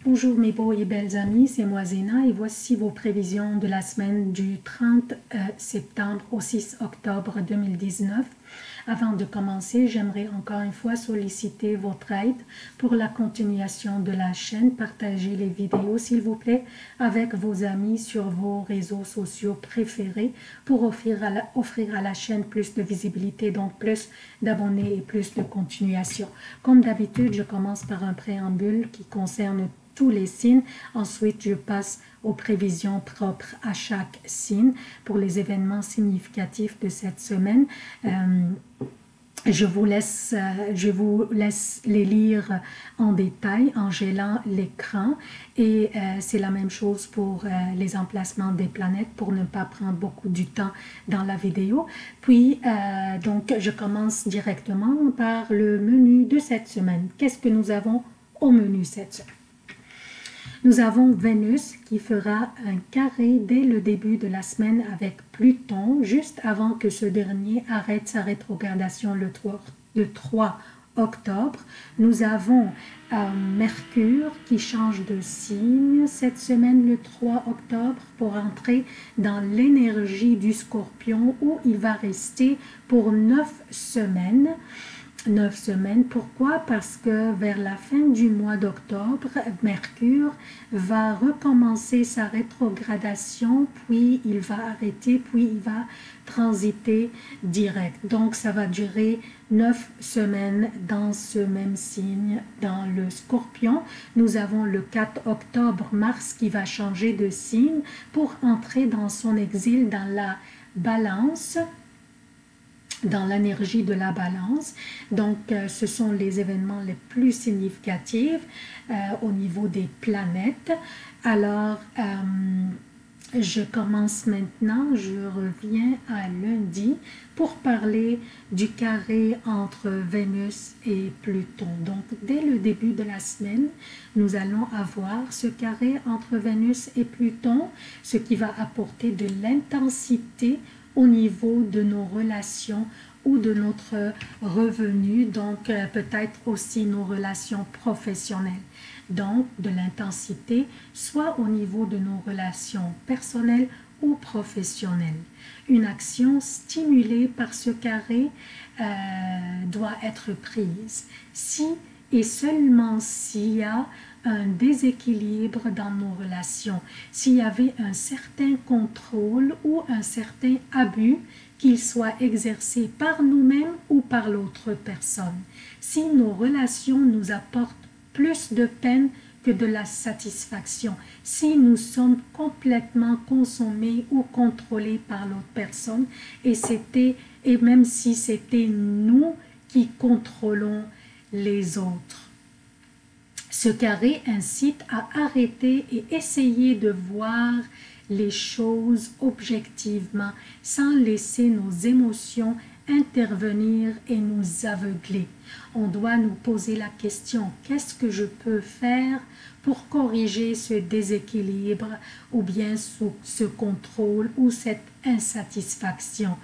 Bonjour mes beaux et belles amis, c'est moi Zéna et voici vos prévisions de la semaine du 30 septembre au 6 octobre 2019. Avant de commencer, j'aimerais encore une fois solliciter votre aide pour la continuation de la chaîne. Partagez les vidéos s'il vous plaît avec vos amis sur vos réseaux sociaux préférés pour offrir à la chaîne plus de visibilité, donc plus d'abonnés et plus de continuation. Comme d'habitude, je commence par un préambule qui concerne tous les signes. Ensuite, je passe aux prévisions propres à chaque signe pour les événements significatifs de cette semaine. Je vous laisse les lire en détail en gelant l'écran et c'est la même chose pour les emplacements des planètes pour ne pas prendre beaucoup du temps dans la vidéo. Puis, donc, je commence directement par le menu de cette semaine. Qu'est-ce que nous avons au menu cette semaine? Nous avons Vénus qui fera un carré dès le début de la semaine avec Pluton, juste avant que ce dernier arrête sa rétrogradation le 3 octobre. Nous avons Mercure qui change de signe cette semaine le 3 octobre pour entrer dans l'énergie du Scorpion où il va rester pour 9 semaines. 9 semaines. Pourquoi? Parce que vers la fin du mois d'octobre, Mercure va recommencer sa rétrogradation, puis il va arrêter, puis il va transiter direct. Donc, ça va durer 9 semaines dans ce même signe, dans le Scorpion. Nous avons le 4 octobre, Mars qui va changer de signe pour entrer dans son exil dans la Balance, dans l'énergie de la balance. Donc, ce sont les événements les plus significatifs au niveau des planètes. Alors, je commence maintenant, je reviens à lundi pour parler du carré entre Vénus et Pluton. Donc, dès le début de la semaine, nous allons avoir ce carré entre Vénus et Pluton, ce qui va apporter de l'intensité au niveau de nos relations ou de notre revenu, donc peut-être aussi nos relations professionnelles. Donc de l'intensité, soit au niveau de nos relations personnelles ou professionnelles. Une action stimulée par ce carré doit être prise. Si et seulement s'il y a un déséquilibre dans nos relations, s'il y avait un certain contrôle ou un certain abus, qu'il soit exercé par nous-mêmes ou par l'autre personne. Si nos relations nous apportent plus de peine que de la satisfaction, si nous sommes complètement consommés ou contrôlés par l'autre personne, et même si c'était nous qui contrôlons les autres. Ce carré incite à arrêter et essayer de voir les choses objectivement sans laisser nos émotions intervenir et nous aveugler. On doit nous poser la question, qu'est-ce que je peux faire pour corriger ce déséquilibre ou bien ce contrôle ou cette insatisfaction?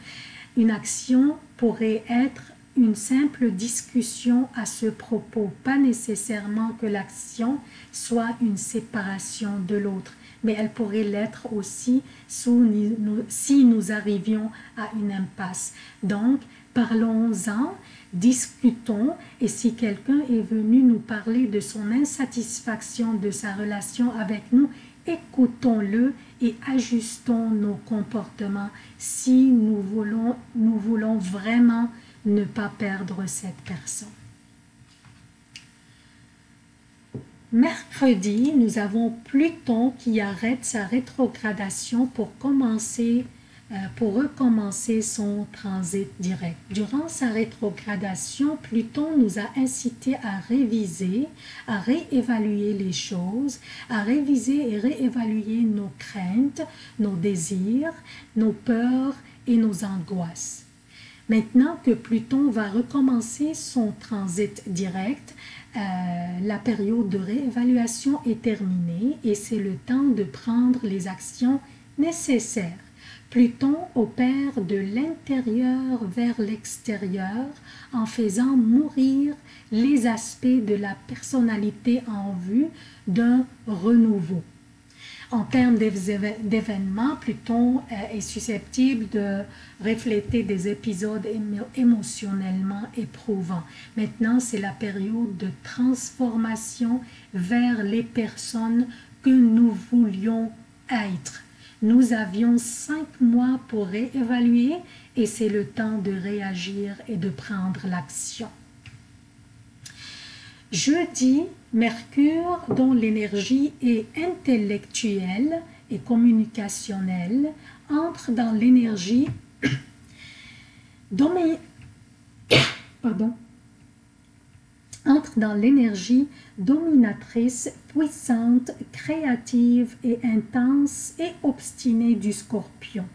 Une action pourrait être une simple discussion à ce propos, pas nécessairement que l'action soit une séparation de l'autre, mais elle pourrait l'être aussi si nous arrivions à une impasse. Donc, parlons-en, discutons, et si quelqu'un est venu nous parler de son insatisfaction de sa relation avec nous, écoutons-le et ajustons nos comportements si nous voulons vraiment ne pas perdre cette personne. Mercredi, nous avons Pluton qui arrête sa rétrogradation pour recommencer son transit direct. Durant sa rétrogradation, Pluton nous a incité à réviser, à réévaluer les choses, à réviser et réévaluer nos craintes, nos désirs, nos peurs et nos angoisses. Maintenant que Pluton va recommencer son transit direct, la période de réévaluation est terminée et c'est le temps de prendre les actions nécessaires. Pluton opère de l'intérieur vers l'extérieur en faisant mourir les aspects de la personnalité en vue d'un renouveau. En termes d'événements, Pluton est susceptible de refléter des épisodes émotionnellement éprouvants. Maintenant, c'est la période de transformation vers les personnes que nous voulions être. Nous avions 5 mois pour réévaluer et c'est le temps de réagir et de prendre l'action. Jeudi, Mercure, dont l'énergie est intellectuelle et communicationnelle, entre dans l'énergie dominatrice, puissante, créative et intense et obstinée du Scorpion.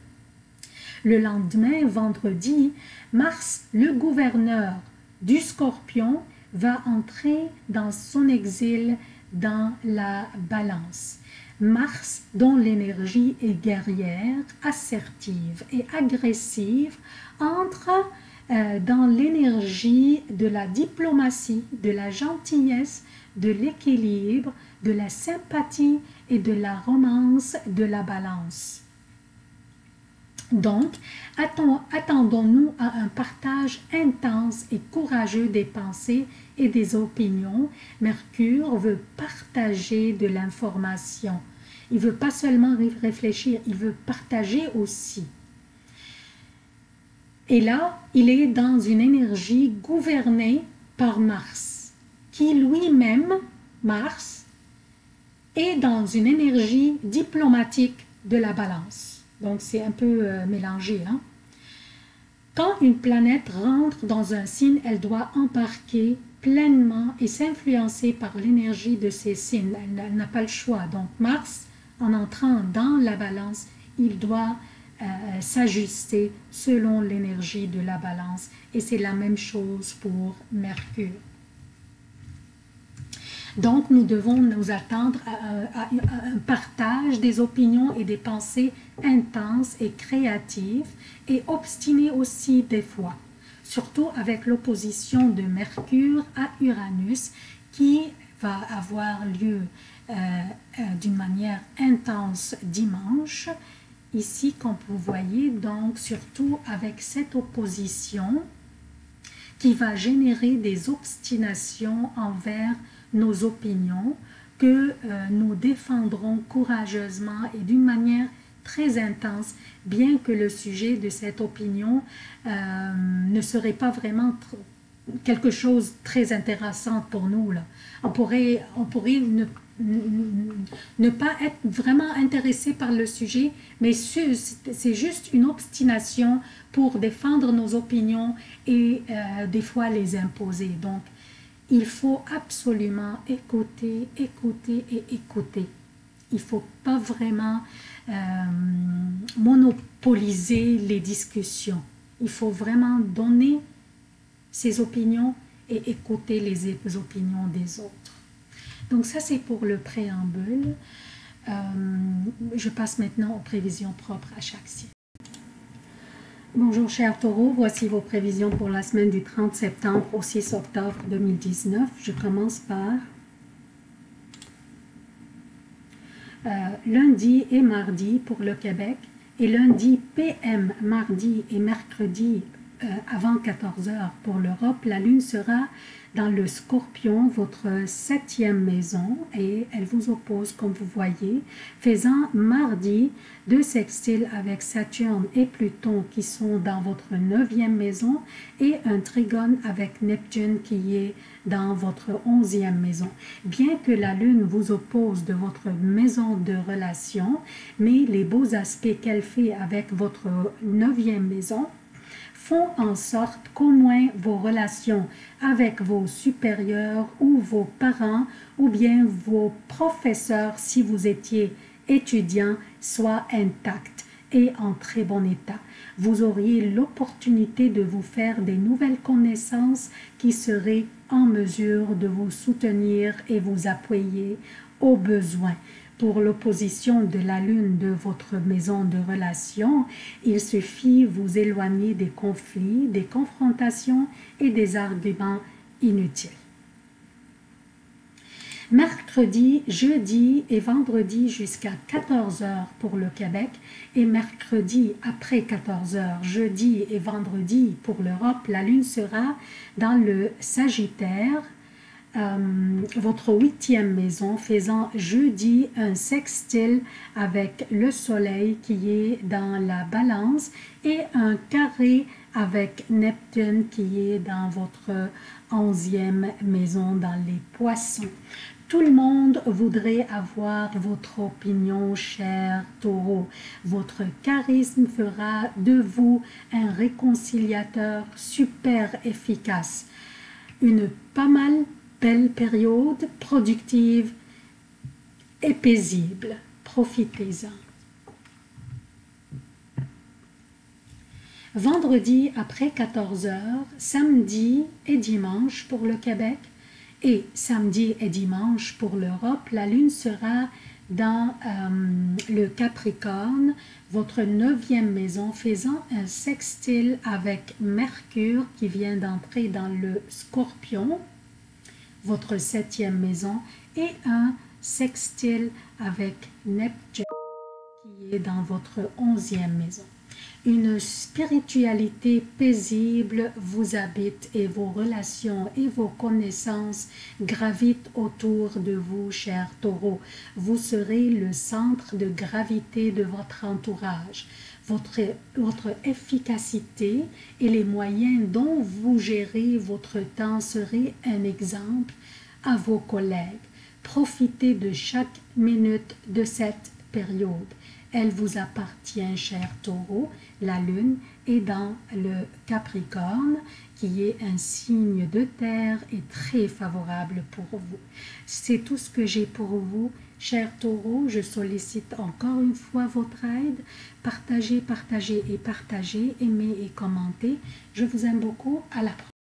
Le lendemain, vendredi, Mars, le gouverneur du Scorpion, va entrer dans son exil dans la Balance. Mars, dont l'énergie est guerrière, assertive et agressive, entre dans l'énergie de la diplomatie, de la gentillesse, de l'équilibre, de la sympathie et de la romance de la Balance. Donc, attendons-nous à un partage intense et courageux des pensées et des opinions. Mercure veut partager de l'information. Il ne veut pas seulement réfléchir, il veut partager aussi. Et là, il est dans une énergie gouvernée par Mars, qui lui-même, Mars, est dans une énergie diplomatique de la Balance. Donc, c'est un peu mélangé. Hein? Quand une planète rentre dans un signe, elle doit embarquer pleinement et s'influencer par l'énergie de ces signes. Elle n'a pas le choix. Donc, Mars, en entrant dans la Balance, il doit s'ajuster selon l'énergie de la Balance. Et c'est la même chose pour Mercure. Donc, nous devons nous attendre à un partage des opinions et des pensées intenses et créatives et obstinées aussi des fois, surtout avec l'opposition de Mercure à Uranus qui va avoir lieu d'une manière intense dimanche. Ici, comme vous voyez, donc surtout avec cette opposition qui va générer des obstinations envers nos opinions que nous défendrons courageusement et d'une manière très intense, bien que le sujet de cette opinion ne serait pas vraiment quelque chose de très intéressant pour nous. Là. On pourrait ne pas être vraiment intéressé par le sujet, mais c'est juste une obstination pour défendre nos opinions et des fois les imposer. Donc, il faut absolument écouter, écouter et écouter. Il ne faut pas vraiment monopoliser les discussions. Il faut vraiment donner ses opinions et écouter les opinions des autres. Donc ça, c'est pour le préambule. Je passe maintenant aux prévisions propres à chaque signe. Bonjour chers taureaux, voici vos prévisions pour la semaine du 30 septembre au 6 octobre 2019. Je commence par lundi et mardi pour le Québec et lundi PM, mardi et mercredi avant 14 h pour l'Europe. La lune sera dans le Scorpion, votre 7e maison, et elle vous oppose, comme vous voyez, faisant mardi 2 sextiles avec Saturne et Pluton qui sont dans votre 9e maison et un trigone avec Neptune qui est dans votre 11e maison. Bien que la lune vous oppose de votre maison de relation, mais les beaux aspects qu'elle fait avec votre 9e maison font en sorte qu'au moins vos relations avec vos supérieurs ou vos parents ou bien vos professeurs, si vous étiez étudiant, soient intactes et en très bon état. Vous auriez l'opportunité de vous faire des nouvelles connaissances qui seraient en mesure de vous soutenir et vous appuyer au besoin. Pour l'opposition de la lune de votre maison de relation, il suffit vous éloigner des conflits, des confrontations et des arguments inutiles. Mercredi, jeudi et vendredi jusqu'à 14 heures pour le Québec et mercredi après 14 heures, jeudi et vendredi pour l'Europe, la lune sera dans le Sagittaire, votre 8e maison, faisant jeudi un sextile avec le soleil qui est dans la balance et un carré avec Neptune qui est dans votre 11e maison dans les poissons. Tout le monde voudrait avoir votre opinion, cher Taureau. Votre charisme fera de vous un réconciliateur super efficace. Une pas mal belle période productive et paisible. Profitez-en. Vendredi après 14 heures, samedi et dimanche pour le Québec et samedi et dimanche pour l'Europe, la lune sera dans le Capricorne, votre 9e maison, faisant un sextile avec Mercure qui vient d'entrer dans le Scorpion, votre 7e maison, et un sextile avec Neptune qui est dans votre 11e maison. Une spiritualité paisible vous habite et vos relations et vos connaissances gravitent autour de vous, cher Taureau. Vous serez le centre de gravité de votre entourage. Votre efficacité et les moyens dont vous gérez votre temps seraient un exemple à vos collègues. Profitez de chaque minute de cette période. Elle vous appartient, cher Taureau. La lune est dans le Capricorne, qui est un signe de terre et très favorable pour vous. C'est tout ce que j'ai pour vous, cher Taureau. Je sollicite encore une fois votre aide. Partagez, partagez et partagez, aimez et commentez. Je vous aime beaucoup. À la prochaine.